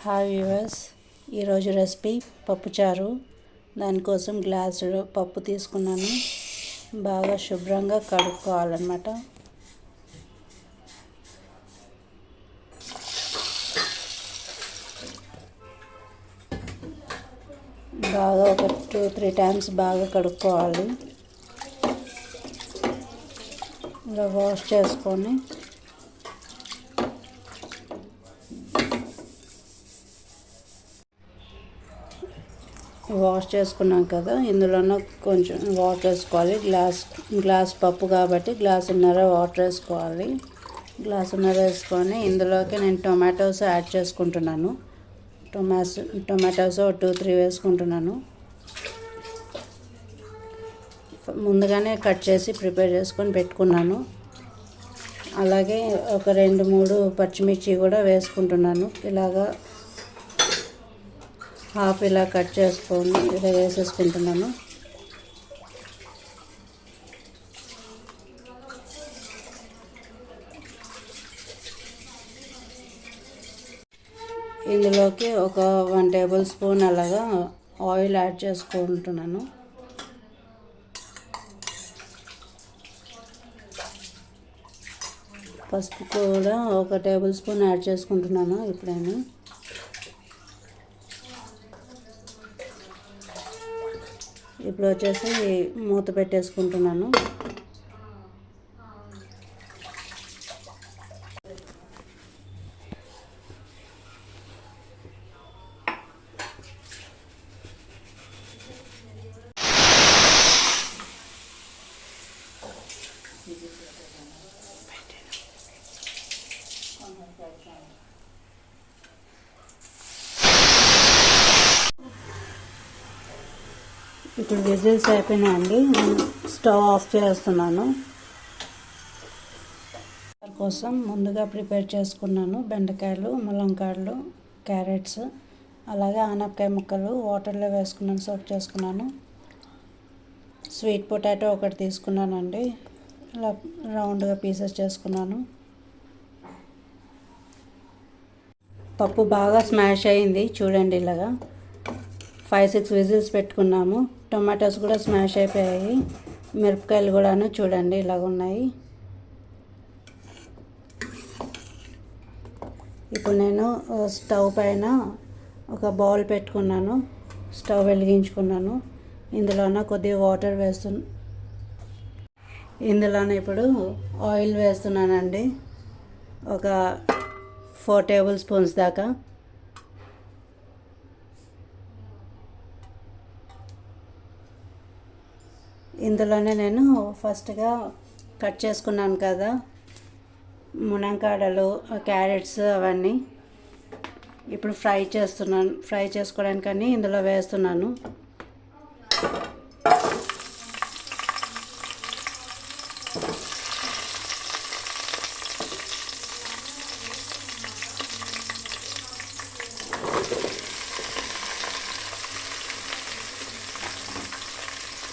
Hi viewers, ఈరోజు recipe పప్పుచారు. దానికోసం గ్లాసు పప్పు తీసుకున్నాను. బాగా శుభ్రంగా కడుక్కోవాలన్నమాట. బాగా ఒక 2-3 టైమ్స్ బాగా కడుక్కోవాలి. ఇలా వాష్ చేసుకొని వాష్ చేసుకున్నాం కదా, ఇందులోనే కొంచెం వాటర్ వేసుకోవాలి. గ్లాస్ పప్పు కాబట్టి గ్లాసున్నర వాటర్ వేసుకోవాలి. గ్లాసున్నర వేసుకొని ఇందులోకి నేను టొమాటోస్ యాడ్ చేసుకుంటున్నాను. టొమాటోస్ 2-3 వేసుకుంటున్నాను. ముందుగానే కట్ చేసి ప్రిపేర్ చేసుకొని పెట్టుకున్నాను. అలాగే ఒక 2-3 పచ్చిమిర్చి కూడా వేసుకుంటున్నాను. ఇలాగా హాఫ్ ఇలా కట్ చేసుకొని ఇలా వేసేసుకుంటున్నాను. ఇందులోకి ఒక 1 టేబుల్ స్పూన్ అలాగా ఆయిల్ యాడ్ చేసుకుంటున్నాను. పసుపు కూడా ఒక టేబుల్ స్పూన్ యాడ్ చేసుకుంటున్నాను. ఇప్పుడైనా ఇప్పుడు వచ్చేసి మూత పెట్టేసుకుంటున్నాను. ఇప్పుడు విజిల్స్ అయిపోయినాయండి. స్టవ్ ఆఫ్ చేస్తున్నాను. కోసం ముందుగా ప్రిపేర్ చేసుకున్నాను బెండకాయలు, ములంకాయలు, క్యారెట్స్, అలాగే ఆనపకాయ ముక్కలు వాటర్లో వేసుకున్నాను, సోక్ చేసుకున్నాను. స్వీట్ పొటాటో ఒకటి తీసుకున్నానండి. ఇలా రౌండ్గా పీసెస్ చేసుకున్నాను. పప్పు బాగా స్మాష్ అయింది చూడండి. ఇలాగా 5-6 విజిల్స్ పెట్టుకున్నాము. టొమాటోస్ కూడా స్మాష్ అయిపోయాయి. మిరపకాయలు కూడాను చూడండి ఇలాగ ఉన్నాయి. ఇప్పుడు నేను స్టవ్ పైన ఒక బౌల్ పెట్టుకున్నాను. స్టవ్ వెలిగించుకున్నాను. ఇందులోన కొద్దిగా వాటర్ ఇందులోనే ఇప్పుడు ఆయిల్ వేస్తున్నానండి. ఒక 4 టేబుల్ స్పూన్స్ దాకా. ఇందులోనే నేను ఫస్ట్గా కట్ చేసుకున్నాను కదా మునంకాడలు, క్యారెట్స్, అవన్నీ ఇప్పుడు ఫ్రై చేసుకోవడానికని ఇందులో వేస్తున్నాను.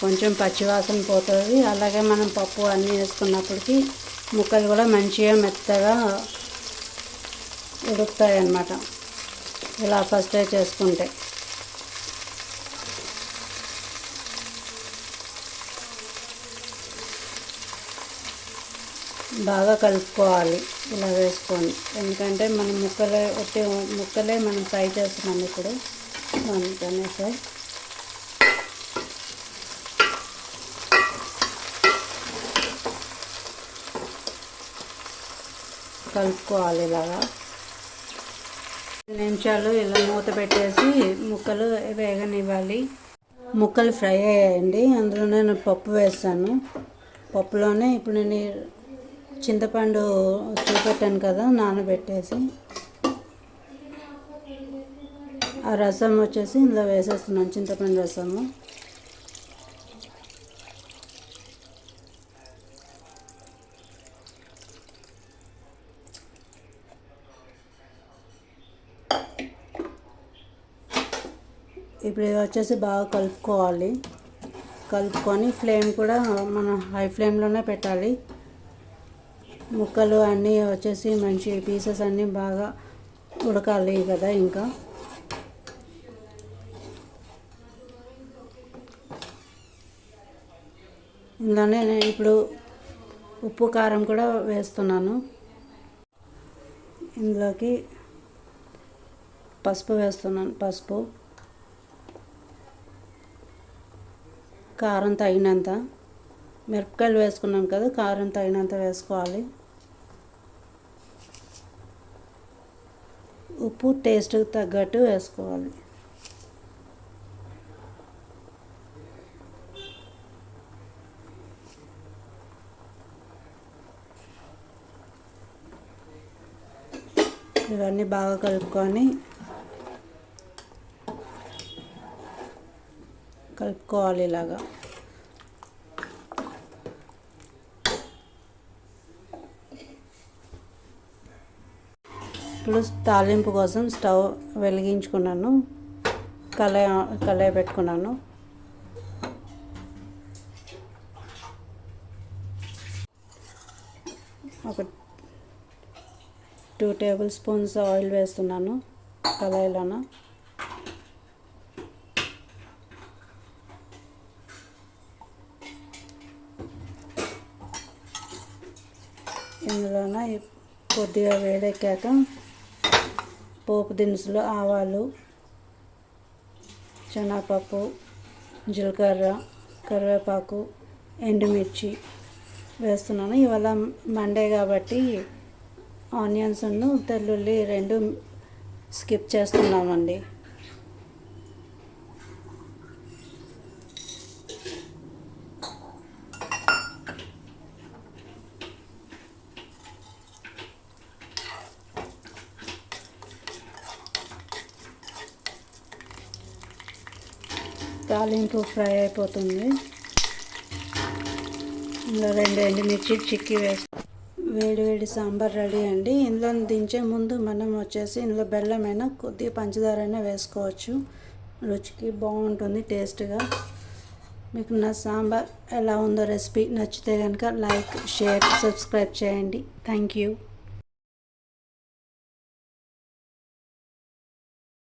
కొంచెం పచ్చివాసన పోతుంది. అలాగే మనం పప్పు అన్నీ వేసుకున్నప్పటికీ ముక్కలు కూడా మంచిగా మెత్తగా ఉడుకుతాయి అన్నమాట. ఇలా ఫస్టే చేసుకుంటే బాగా కలుపుకోవాలి ఇలా వేసుకొని. ఎందుకంటే మనం ముక్కలే మనం ఫ్రై చేస్తున్నాం ఇప్పుడు, అందుకనేసి కలుపుకోవాలి. ఇలాగా 2 నిమిషాలు ఇలా మూత పెట్టేసి ముక్కలు వేగనివ్వాలి. ముక్కలు ఫ్రై అయ్యాయండి. అందులోనే నేను పప్పు వేస్తాను. పప్పులోనే ఇప్పుడు నేను చింతపండు చూపెట్టాను కదా, నానబెట్టేసి ఆ రసం వచ్చేసి ఇందులో వేసేస్తున్నాను. చింతపండు రసము ఇప్పుడు ఇది వచ్చేసి బాగా కలుపుకొని ఫ్లేమ్ కూడా మనం హై ఫ్లేమ్లోనే పెట్టాలి. ముక్కలు అన్నీ వచ్చేసి మంచి పీసెస్ అన్నీ బాగా ఉడకాలి కదా. ఇంకా ఇందులోనే నేను ఇప్పుడు ఉప్పు కారం కూడా వేస్తున్నాను. ఇందులోకి పసుపు వేస్తున్నాను. పసుపు, కారం తగినంత, మిరపకాయలు వేసుకున్నాం కదా, కారం తగినంత వేసుకోవాలి. ఉప్పు టేస్ట్కి తగ్గట్టు వేసుకోవాలి. ఇవన్నీ బాగా కలుపుకోవాలి ఇలాగా. ఇప్పుడు తాలింపు కోసం స్టవ్ వెలిగించుకున్నాను. కళాయి పెట్టుకున్నాను. ఒక 2 టేబుల్ స్పూన్స్ ఆయిల్ వేస్తున్నాను కళాయిలోన. ఇందులోన కొద్దిగా వేడెక్కాక పోపు దినుసులు, ఆవాలు, శనగపప్పు, జీలకర్ర, కరివేపాకు, ఎండుమిర్చి వేస్తున్నాను. ఇవాళ మండే కాబట్టి ఆనియన్స్, తెల్లుల్లి 2 స్కిప్ చేస్తున్నామండి. తాలింపు ఫ్రై అయిపోతుంది. ఇందులో 2 ఎండుమిర్చి చిక్కి వేడి సాంబార్ రెడీ అండి. ఇందులో దించే ముందు మనం వచ్చేసి ఇందులో బెల్లమైనా కొద్దిగా పంచదారైనా వేసుకోవచ్చు. రుచికి బాగుంటుంది టేస్ట్గా. మీకు నా సాంబార్ ఎలా ఉందో రెసిపీ నచ్చితే కనుక లైక్, షేర్, సబ్స్క్రైబ్ చేయండి. Thank you.